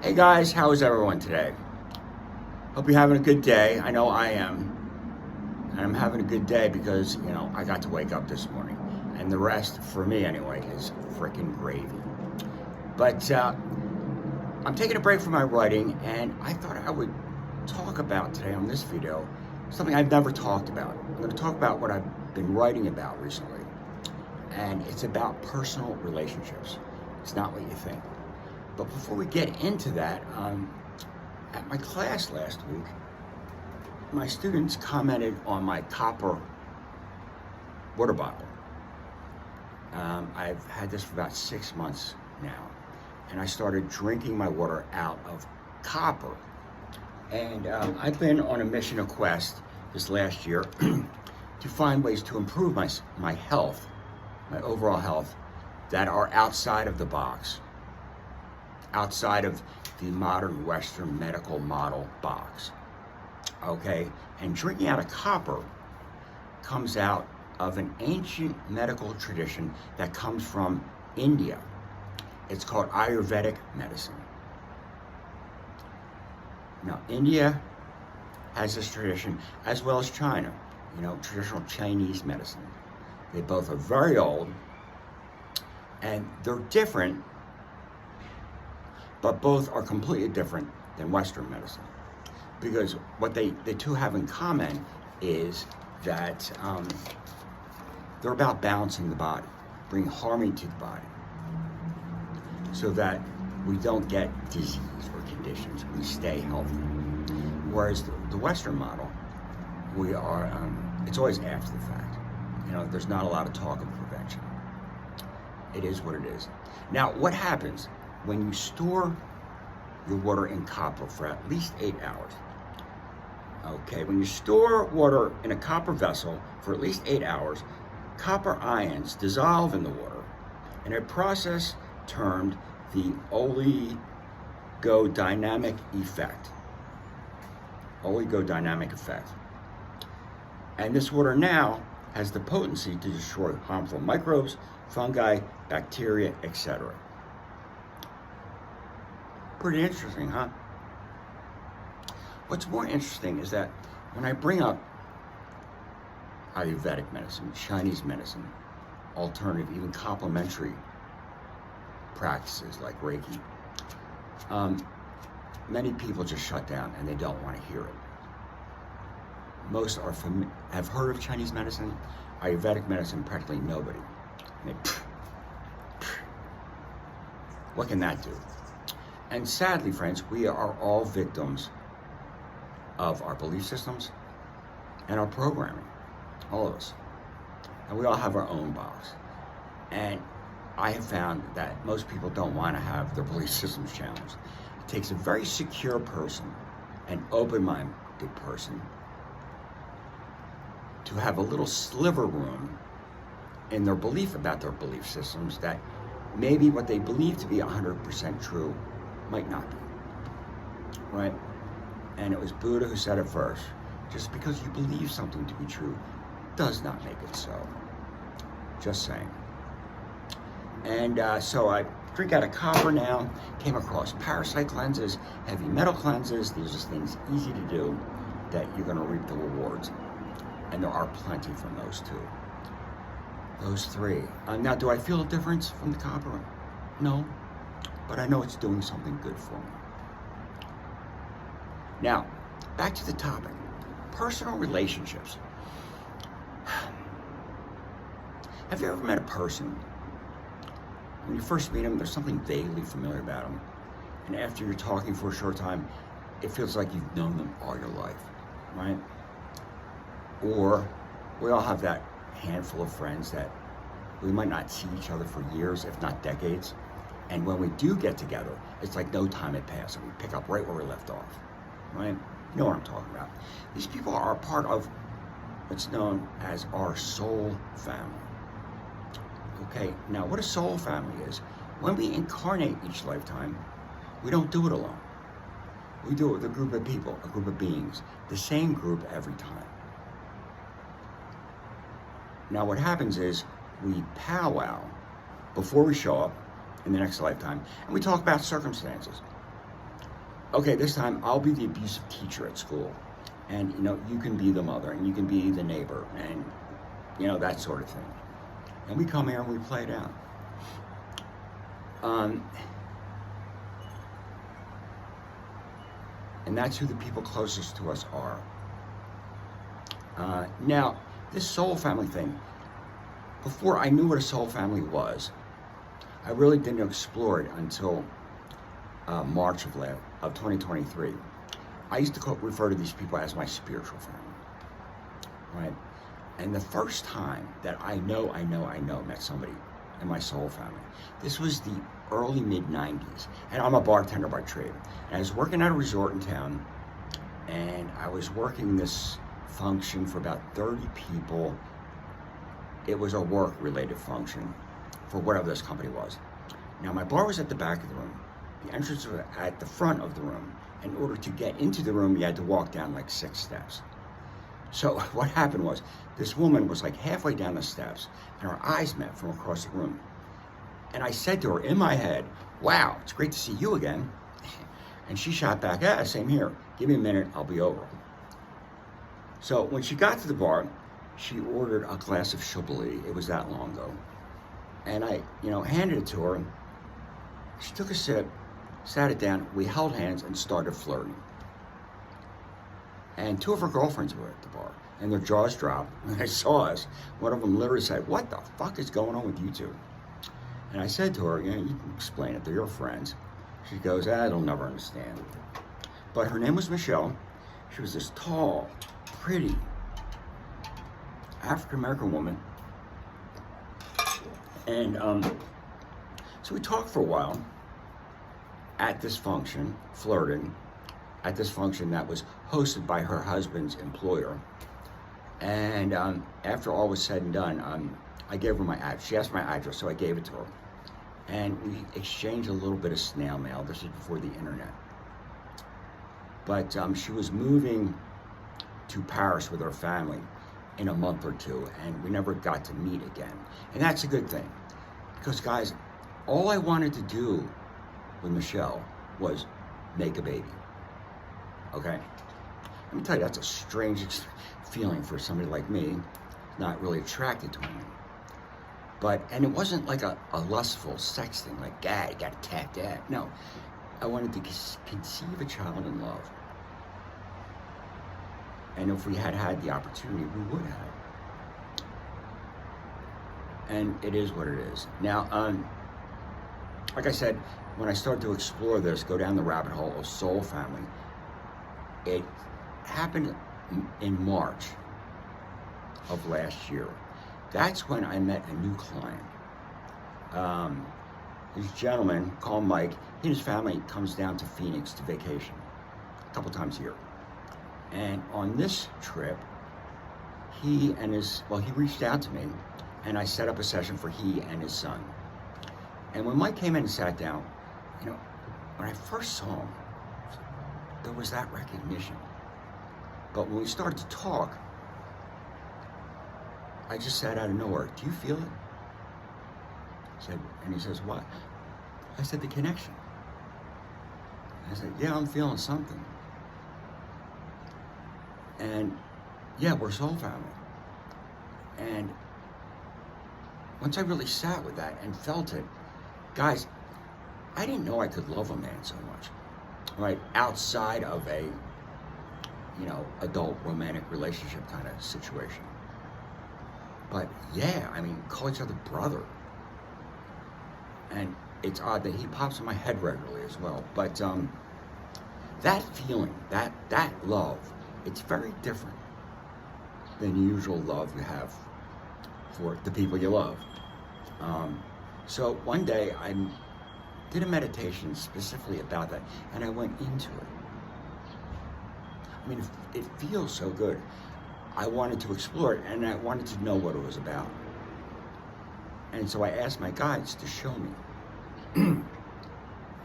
Hey guys, how is everyone today? Hope you're having a good day. I know I am. And I'm having a good day because, I got to wake up this morning. And the rest, for me anyway, is freaking gravy. But I'm taking a break from my writing, and I thought I would talk about today on this video something I've never talked about. I'm going to talk about what I've been writing about recently. And it's about personal relationships. It's not what you think. But before we get into that, at my class last week, my students commented on my copper water bottle. I've had this for about 6 months now, and I started drinking my water out of copper. And I've been on a mission, a quest this last year to find ways to improve my health, my overall health, that are outside of the box, outside of the modern Western medical model box. Okay, and drinking out of copper comes out of an ancient medical tradition that comes from India. It's called Ayurvedic medicine. Now, India has this tradition, as well as China, traditional Chinese medicine. They both are very old, and they're different, but both are completely different than Western medicine. Because what the two have in common is that they're about balancing the body, bringing harmony to the body, so that we don't get disease or conditions, we stay healthy. Whereas the Western model, we are, it's always after the fact. There's not a lot of talk of prevention. It is what it is. Now, what happens when you store your water in copper for at least 8 hours? Okay, when you store water in a copper vessel for at least 8 hours, copper ions dissolve in the water in a process termed the oligodynamic effect. Oligodynamic effect. And this water now has the potency to destroy harmful microbes, fungi, bacteria, etc. Pretty interesting, huh? What's more interesting is that when I bring up Ayurvedic medicine, Chinese medicine, alternative, even complementary practices like Reiki, many people just shut down and they don't want to hear it. Most have heard of Chinese medicine. Ayurvedic medicine, practically nobody. And what can that do? And sadly, friends, we are all victims of our belief systems and our programming, all of us. And we all have our own box. And I have found that most people don't want to have their belief systems challenged. It takes a very secure person, an open-minded person, to have a little sliver room in their belief about their belief systems that maybe what they believe to be 100% true might not be, right? And it was Buddha who said it first. Just because you believe something to be true does not make it so. Just saying. And so I drink out of copper now, came across parasite cleanses, heavy metal cleanses. These are just things easy to do that you're going to reap the rewards. And there are plenty from those two. Those three. Now, do I feel a difference from the copper? No. But I know it's doing something good for me. Now, back to the topic. Personal relationships. Have you ever met a person, when you first meet them, there's something vaguely familiar about them, and after you're talking for a short time, it feels like you've known them all your life, right? Or we all have that handful of friends that we might not see each other for years, if not decades. And when we do get together, it's like no time had passed and we pick up right where we left off, right? You know what I'm talking about. These people are a part of what's known as our soul family. Okay, now what a soul family is, when we incarnate each lifetime, we don't do it alone. We do it with a group of people, a group of beings, the same group every time. Now what happens is we powwow before we show up in the next lifetime, and we talk about circumstances. okay, this time I'll be the abusive teacher at school. And, you know, you can be the mother and you can be the neighbor and, you know, that sort of thing. And we come here and we play it out. And that's who the people closest to us are. Now, this soul family thing, before I knew what a soul family was, I really didn't explore it until March of 2023. I used to refer to these people as my spiritual family, right? And the first time that I met somebody in my soul family, this was the early mid-90s, and I'm a bartender by trade. And I was working at a resort in town, and I was working this function for about 30 people. It was a work-related function for whatever this company was. Now, my bar was at the back of the room. The entrance was at the front of the room. In order to get into the room, you had to walk down like 6 steps. So what happened was, this woman was like halfway down the steps, and our eyes met from across the room. And I said to her in my head, "Wow, it's great to see you again." And she shot back, "Yeah, same here. Give me a minute, I'll be over." So when she got to the bar, she ordered a glass of Chablis. It was that long ago. And I, handed it to her. She took a sip, sat it down, we held hands and started flirting. And 2 of her girlfriends were at the bar, and their jaws dropped when they saw us. One of them literally said, "What the fuck is going on with you two?" And I said to her, "You can explain it, they're your friends." She goes, "They'll never understand." But her name was Michelle. She was this tall, pretty, African-American woman. And so we talked for a while at this function, flirting, at this function that was hosted by her husband's employer. And after all was said and done, I gave her my address. She asked for my address, so I gave it to her. And we exchanged a little bit of snail mail. This was before the internet. But she was moving to Paris with her family in a month or two, and we never got to meet again. And that's a good thing, because guys, all I wanted to do with Michelle was make a baby. Okay? Let me tell you, that's a strange feeling for somebody like me, not really attracted to women. And it wasn't like a lustful sex thing, like, "God, you gotta tap that." No, I wanted to conceive a child in love. And if we had had the opportunity, we would have. And it is what it is. Now, like I said, when I started to explore this, go down the rabbit hole of soul family, it happened in March of last year. That's when I met a new client. This gentleman called Mike, he and his family comes down to Phoenix to vacation a couple times a year. And on this trip, he reached out to me, and I set up a session for he and his son. And when Mike came in and sat down, when I first saw him, there was that recognition. But when we started to talk, I just said out of nowhere, "Do you feel it?" And he says, "What?" I said, "The connection." I said, "Yeah, I'm feeling something." And yeah, we're soul family. And once I really sat with that and felt it, guys, I didn't know I could love a man so much, right? Outside of a, adult romantic relationship kind of situation. But yeah, call each other brother. And it's odd that he pops in my head regularly as well. But that feeling, that love, it's very different than the usual love you have for the people you love. So one day I did a meditation specifically about that, and I went into it. It feels so good. I wanted to explore it, and I wanted to know what it was about. And so I asked my guides to show me.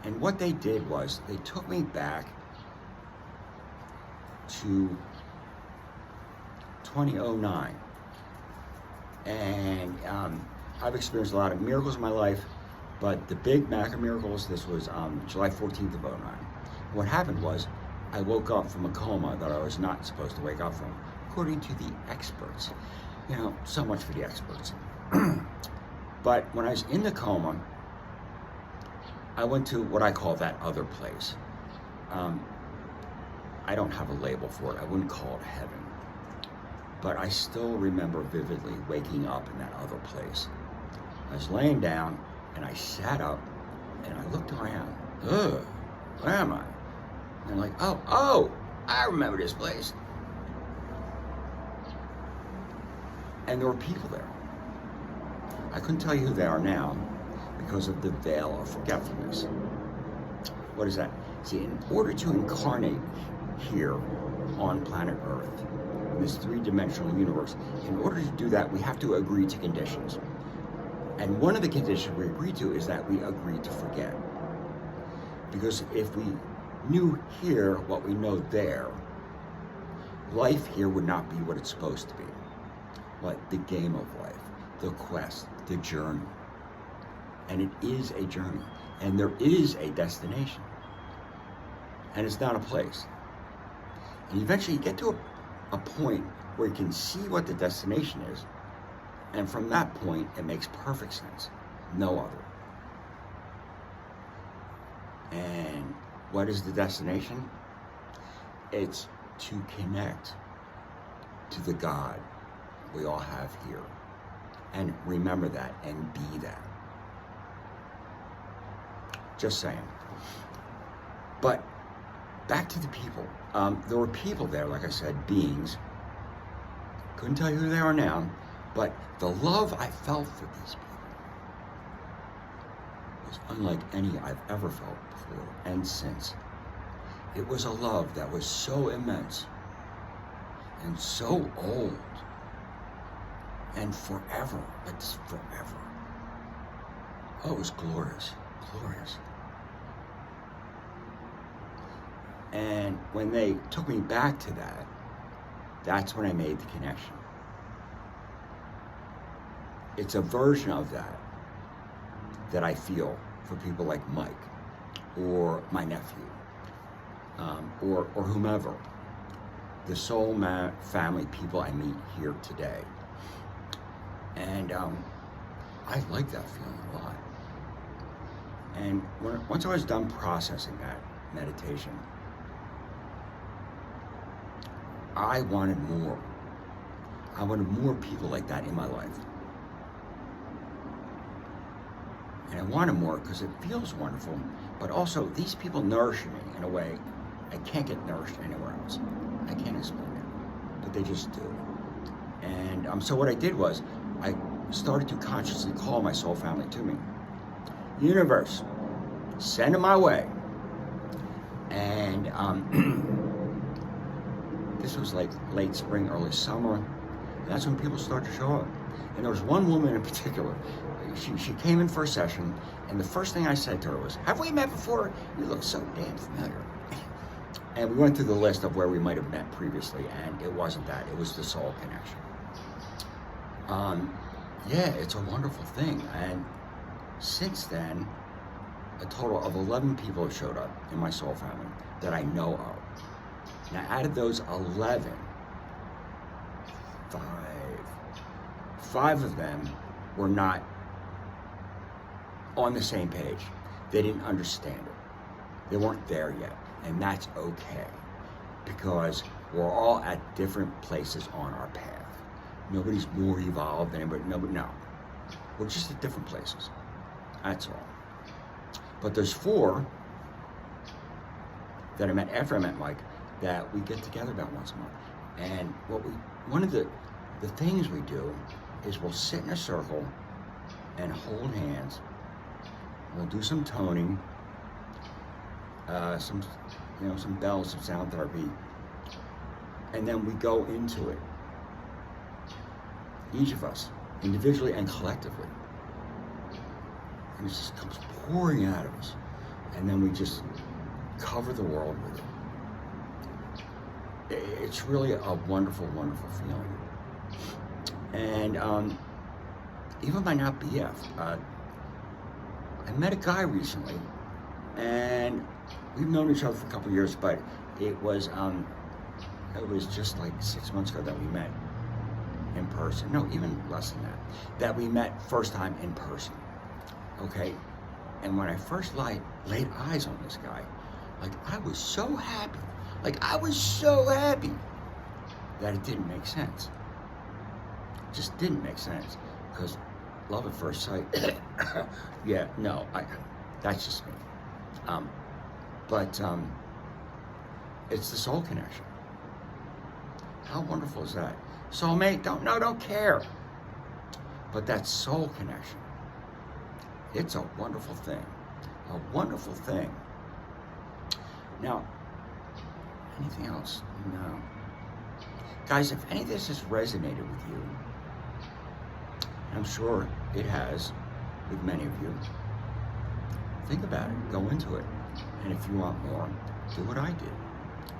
And what they did was, they took me back to 2009. And I've experienced a lot of miracles in my life, but the big macro miracles, this was July 14th of 2009. What happened was I woke up from a coma that I was not supposed to wake up from, according to the experts. You know, so much for the experts. But when I was in the coma, I went to what I call that other place. I don't have a label for it. I wouldn't call it heaven. But I still remember vividly waking up in that other place. I was laying down, and I sat up, and I looked around. Ugh, where am I? And I'm like, oh, I remember this place. And there were people there. I couldn't tell you who they are now because of the veil of forgetfulness. What is that? See, in order to incarnate here on planet Earth, in this three-dimensional universe, in order to do that, we have to agree to conditions. And one of the conditions we agree to is that we agree to forget. Because if we knew here what we know there, life here would not be what it's supposed to be. Like the game of life, the quest, the journey. And it is a journey. And there is a destination. And it's not a place. And eventually you get to a point where you can see what the destination is. And from that point, it makes perfect sense. No other. And what is the destination? It's to connect to the God we all have here. And remember that and be that. Just saying. But back to the people. There were people there, like I said, beings. Couldn't tell you who they are now, but the love I felt for these people was unlike any I've ever felt before and since. It was a love that was so immense and so old and forever. It's forever. Oh, it was glorious, glorious. And when they took me back to that, that's when I made the connection. It's a version of that I feel for people like Mike or my nephew or whomever, the soul family people I meet here today. And I like that feeling a lot. And once I was done processing that meditation, I wanted more. I wanted more people like that in my life. And I wanted more because it feels wonderful, but also these people nourish me in a way I can't get nourished anywhere else. I can't explain it, but they just do. And so what I did was I started to consciously call my soul family to me. Universe, send them my way. And this was like late spring, early summer. And that's when people start to show up. And there was one woman in particular. She came in for a session, and the first thing I said to her was, "Have we met before? You look so damn familiar." And we went through the list of where we might have met previously, and it wasn't that. It was the soul connection. Yeah, it's a wonderful thing. And since then, a total of 11 people have showed up in my soul family that I know of. Now, out of those 11, five of them were not on the same page. They didn't understand it. They weren't there yet. And that's okay, because we're all at different places on our path. Nobody's more evolved than anybody. No. We're just at different places. That's all. But there's 4 that I met after I met Mike that we get together about once a month. And one of the things we do is we'll sit in a circle and hold hands. We'll do some toning, some bells, some sound therapy, and then we go into it. Each of us, individually and collectively. And it just comes pouring out of us. And then we just cover the world with it. It's really a wonderful, wonderful feeling. And even by not BF, I met a guy recently, and we've known each other for a couple of years, but it was just like 6 months ago that we met in person. No, even less than that. That we met first time in person. Okay? And when I first laid eyes on this guy, like, I was so happy. Like, I was so happy that it didn't make sense. It just didn't make sense. Because love at first sight, yeah, no, that's just me. But it's the soul connection. How wonderful is that? Soulmate, don't care. But that soul connection, it's a wonderful thing. A wonderful thing. Now, anything else? No. Guys, if any of this has resonated with you, I'm sure it has with many of you, think about it. Go into it. And if you want more, do what I did.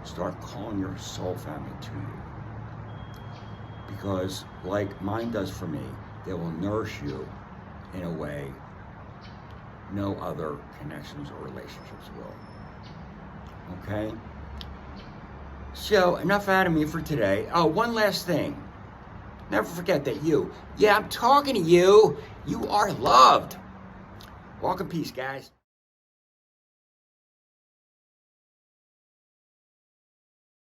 Start calling your soul family to you. Because, like mine does for me, they will nourish you in a way no other connections or relationships will. Okay? So, enough out of me for today. Oh, one last thing. Never forget that I'm talking to you. You are loved. Walk in peace, guys.